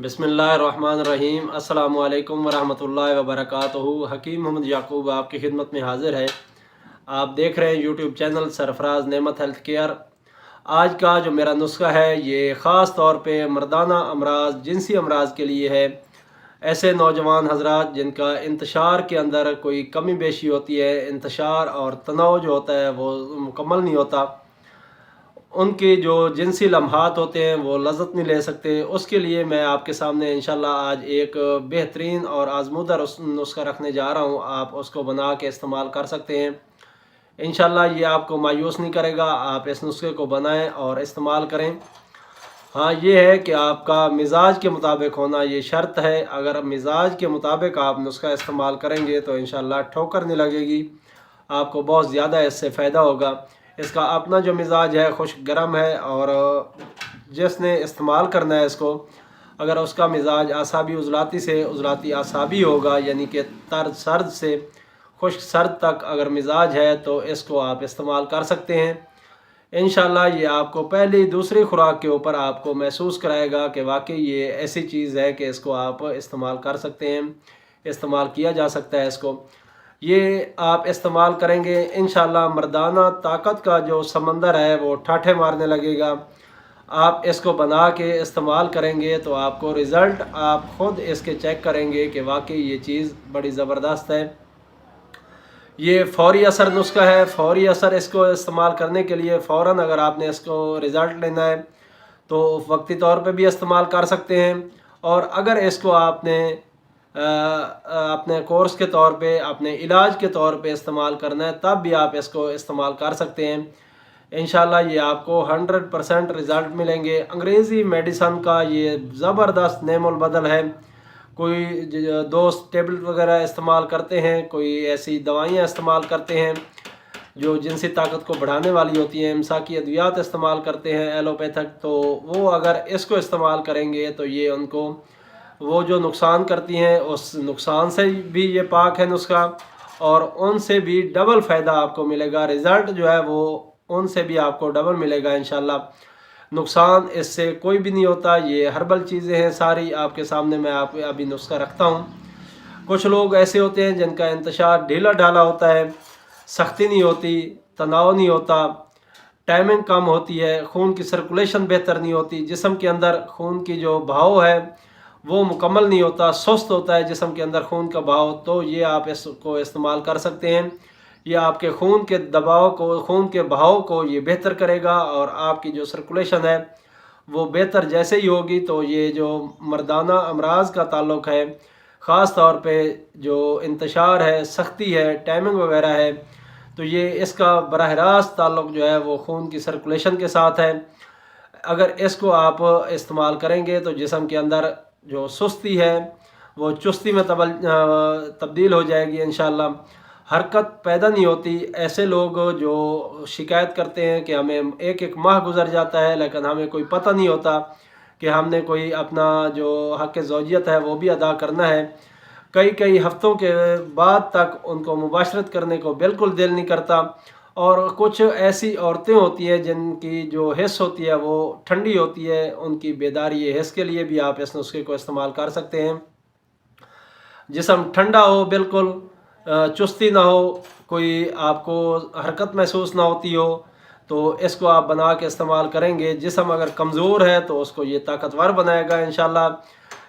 बिस्मिल्लाहिर्रहमानिर्रहीम। अस्सलामु अलैकुम वरहमतुल्लाहि वबरकातुहू। हकीम मोहम्मद याकूब आपकी खिदमत में हाजिर है। आप देख रहे हैं यूट्यूब चैनल सरफराज नेमत हेल्थ केयर। आज का जो मेरा नुस्खा है ये ख़ास तौर पे मर्दाना अमराज, जिनसी अमराज के लिए है। ऐसे नौजवान हजरात जिनका इंतशार के अंदर कोई कमी बेशी होती है, इंतशार और तनाव जो होता है वो मुकम्मल नहीं होता, उनके जो जिनसी लम्हात होते हैं वो लज़्ज़त नहीं ले सकते, उसके लिए मैं आपके सामने इंशाल्लाह आज एक बेहतरीन और आज़मूदा नुस्खा रखने जा रहा हूँ। आप उसको बना के इस्तेमाल कर सकते हैं। इंशाल्लाह ये आपको मायूस नहीं करेगा। आप इस नुस्खे को बनाएं और इस्तेमाल करें। हाँ, ये है कि आपका मिजाज के मुताबिक होना ये शर्त है। अगर मिजाज के मुताबिक आप नुस्खा इस्तेमाल करेंगे तो इंशाल्लाह ठोकर नहीं लगेगी, आपको बहुत ज़्यादा इससे फ़ायदा होगा। इसका अपना जो मिजाज है खुश्क गर्म है, और जिसने इस्तेमाल करना है इसको, अगर उसका मिजाज आसाबी उजलाती से उजलाती आसाबी होगा, यानी कि तर सर्द से खुश्क सर्द तक अगर मिजाज है, तो इसको आप इस्तेमाल कर सकते हैं। इंशाल्लाह ये आपको पहली दूसरी खुराक के ऊपर आपको महसूस कराएगा कि वाकई ये ऐसी चीज़ है कि इसको आप इस्तेमाल कर सकते हैं, इस्तेमाल किया जा सकता है इसको। ये आप इस्तेमाल करेंगे इंशाल्लाह मर्दाना ताकत का जो समंदर है वो ठाठे मारने लगेगा। आप इसको बना के इस्तेमाल करेंगे तो आपको रिज़ल्ट आप ख़ुद इसके चेक करेंगे कि वाकई ये चीज़ बड़ी ज़बरदस्त है। ये फ़ौरी असर नुस्खा है। फ़ौरी असर इसको इस्तेमाल करने के लिए फ़ौरन अगर आपने इसको रिज़ल्ट लेना है तो वक्ती तौर पे भी इस्तेमाल कर सकते हैं, और अगर इसको आपने अपने कोर्स के तौर पे, अपने इलाज के तौर पे इस्तेमाल करना है, तब भी आप इसको इस्तेमाल कर सकते हैं। इंशाल्लाह ये आपको 100% रिज़ल्ट मिलेंगे। अंग्रेज़ी मेडिसन का ये ज़बरदस्त नेमुल बदल है। कोई दोस्त टेबलेट वगैरह इस्तेमाल करते हैं, कोई ऐसी दवाइयाँ इस्तेमाल करते हैं जो जिनसी ताकत को बढ़ाने वाली होती हैं, इमसाकी अद्वियात इस्तेमाल करते हैं एलोपैथिक, तो वो अगर इसको इस्तेमाल करेंगे तो ये उनको वो जो नुकसान करती हैं उस नुकसान से भी ये पाक है नुस्खा, और उनसे भी डबल फ़ायदा आपको मिलेगा। रिज़ल्ट जो है वो उनसे भी आपको डबल मिलेगा इंशाल्लाह। नुकसान इससे कोई भी नहीं होता। ये हर्बल चीज़ें हैं सारी, आपके सामने मैं आपको अभी नुस्खा रखता हूँ। कुछ लोग ऐसे होते हैं जिनका इंतशार ढीला ढाला होता है, सख्ती नहीं होती, तनाव नहीं होता, टाइमिंग कम होती है, खून की सर्कुलेशन बेहतर नहीं होती, जिस्म के अंदर खून की जो बहाव है वो मुकम्मल नहीं होता, सुस्त होता है जिस्म के अंदर खून का बहाव, तो ये आप इसको इस्तेमाल कर सकते हैं। ये आपके खून के दबाव को, खून के बहाव को ये बेहतर करेगा, और आपकी जो सर्कुलेशन है वो बेहतर जैसे ही होगी तो ये जो मर्दाना अमराज का ताल्लुक़ है, ख़ास तौर पे जो इंतशार है, सख्ती है, टाइमिंग वगैरह है, तो ये इसका बराह रास्त ताल्लुक़ जो है वो खून की सर्कुलेशन के साथ है। अगर इसको आप इस्तेमाल करेंगे तो जिस्म के अंदर जो सुस्ती है वो चुस्ती में तब्दील हो जाएगी इंशाल्लाह। हरकत पैदा नहीं होती। ऐसे लोग जो शिकायत करते हैं कि हमें एक एक माह गुजर जाता है लेकिन हमें कोई पता नहीं होता कि हमने कोई अपना जो हक़ ज़ौजियत है वो भी अदा करना है, कई कई हफ़्तों के बाद तक उनको मुबाशरत करने को बिल्कुल दिल नहीं करता। और कुछ ऐसी औरतें होती हैं जिनकी जो हिस्स होती है वो ठंडी होती है, उनकी बेदारी हिस्स के लिए भी आप इस नुस्खे को इस्तेमाल कर सकते हैं। जिस्म ठंडा हो, बिल्कुल चुस्ती ना हो, कोई आपको हरकत महसूस ना होती हो, तो इसको आप बना के इस्तेमाल करेंगे। जिस्म अगर कमज़ोर है तो उसको ये ताकतवर बनाएगा इंशाल्लाह।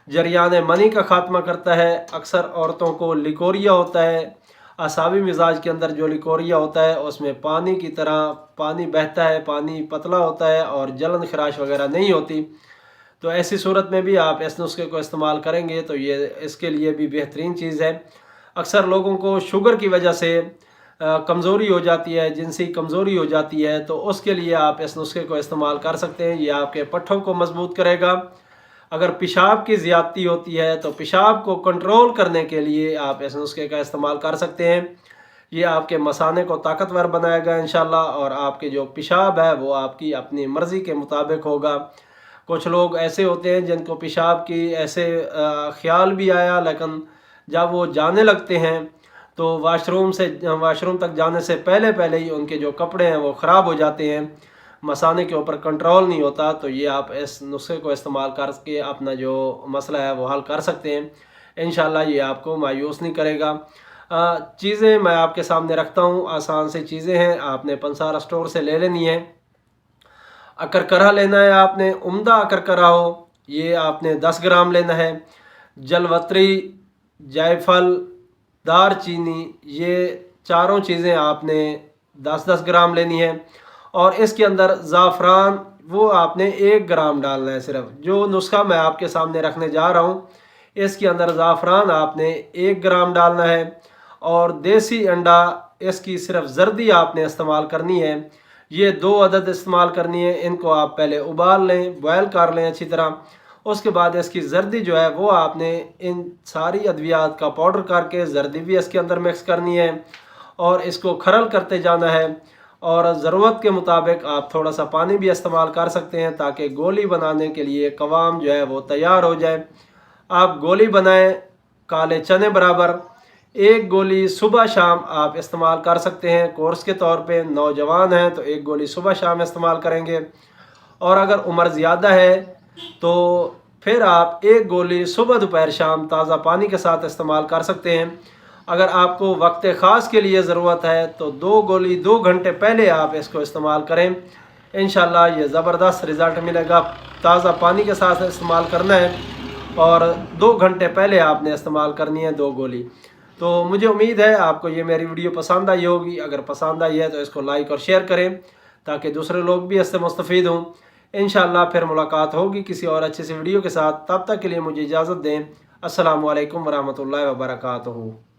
जरियान मनी का ख़ात्मा करता है। अक्सर औरतों को लिकोरिया होता है, आसाबी मिजाज के अंदर जो लिकोरिया होता है उसमें पानी की तरह पानी बहता है, पानी पतला होता है और जलन खराश वगैरह नहीं होती। तो ऐसी सूरत में भी आप इस नुस्खे को इस्तेमाल करेंगे तो ये इसके लिए भी बेहतरीन चीज़ है। अक्सर लोगों को शुगर की वजह से कमज़ोरी हो जाती है, जिनसी कमज़ोरी हो जाती है, तो उसके लिए आप इस नुस्खे को इस्तेमाल कर सकते हैं। ये आपके पट्ठों को मजबूत करेगा। अगर पेशाब की ज़्यादती होती है तो पेशाब को कंट्रोल करने के लिए आप इस नुस्खे का इस्तेमाल कर सकते हैं। ये आपके मसाने को ताकतवर बनाएगा इंशाल्लाह, और आपके जो पेशाब है वो आपकी अपनी मर्ज़ी के मुताबिक होगा। कुछ लोग ऐसे होते हैं जिनको पेशाब की ऐसे ख्याल भी आया, लेकिन जब वो जाने लगते हैं तो वाशरूम तक जाने से पहले पहले ही उनके जो कपड़े हैं वो ख़राब हो जाते हैं। مثانے کے اوپر کنٹرول نہیں ہوتا، تو یہ آپ اس نسخے کو استعمال کر کے اپنا جو مسئلہ ہے وہ حل کر سکتے ہیں۔ انشاءاللہ یہ آپ کو مایوس نہیں کرے گا۔ چیزیں میں آپ کے سامنے رکھتا ہوں، آسان سی چیزیں ہیں، آپ نے پنسار اسٹور سے لے لینی ہے۔ اکرکرہ لینا ہے آپ نے، عمدہ اکرکرہ ہو، یہ آپ نے 10 گرام لینا ہے۔ جلوتری، جائفل، دار چینی، یہ چاروں چیزیں آپ نے 10 گرام لینی ہے۔ اور اس کے اندر زعفران، وہ آپ نے 1 گرام ڈالنا ہے صرف۔ جو نسخہ میں آپ کے سامنے رکھنے جا رہا ہوں اس کے اندر زعفران آپ نے 1 گرام ڈالنا ہے، اور دیسی انڈا، اس کی صرف زردی آپ نے استعمال کرنی ہے، یہ 2 عدد استعمال کرنی ہے۔ ان کو آپ پہلے ابال لیں، بوائل کر لیں اچھی طرح، اس کے بعد اس کی زردی جو ہے وہ آپ نے ان ساری ادویات کا پاؤڈر کر کے زردی بھی اس کے اندر مکس کرنی ہے، اور اس کو کھرل کرتے جانا ہے۔ اور ضرورت کے مطابق آپ تھوڑا سا پانی بھی استعمال کر سکتے ہیں تاکہ گولی بنانے کے لیے قوام جو ہے وہ تیار ہو جائے۔ آپ گولی بنائیں کالے چنے برابر، 1 گولی صبح شام آپ استعمال کر سکتے ہیں کورس کے طور پہ۔ نوجوان ہیں تو 1 گولی صبح شام استعمال کریں گے، اور اگر عمر زیادہ ہے تو پھر آپ 1 گولی صبح دوپہر شام تازہ پانی کے ساتھ استعمال کر سکتے ہیں۔ اگر آپ کو وقت خاص کے لیے ضرورت ہے تو 2 گولی 2 گھنٹے پہلے آپ اس کو استعمال کریں، انشاءاللہ یہ زبردست رزلٹ ملے گا۔ تازہ پانی کے ساتھ استعمال کرنا ہے، اور 2 گھنٹے پہلے آپ نے استعمال کرنی ہے 2 گولی۔ تو مجھے امید ہے آپ کو یہ میری ویڈیو پسند آئی ہوگی۔ اگر پسند آئی ہے تو اس کو لائک اور شیئر کریں تاکہ دوسرے لوگ بھی اس سے مستفید ہوں۔ انشاءاللہ پھر ملاقات ہوگی کسی اور اچھے سے ویڈیو کے ساتھ، تب تک کے لیے مجھے اجازت دیں۔ السلام علیکم ورحمۃ اللہ وبرکاتہ۔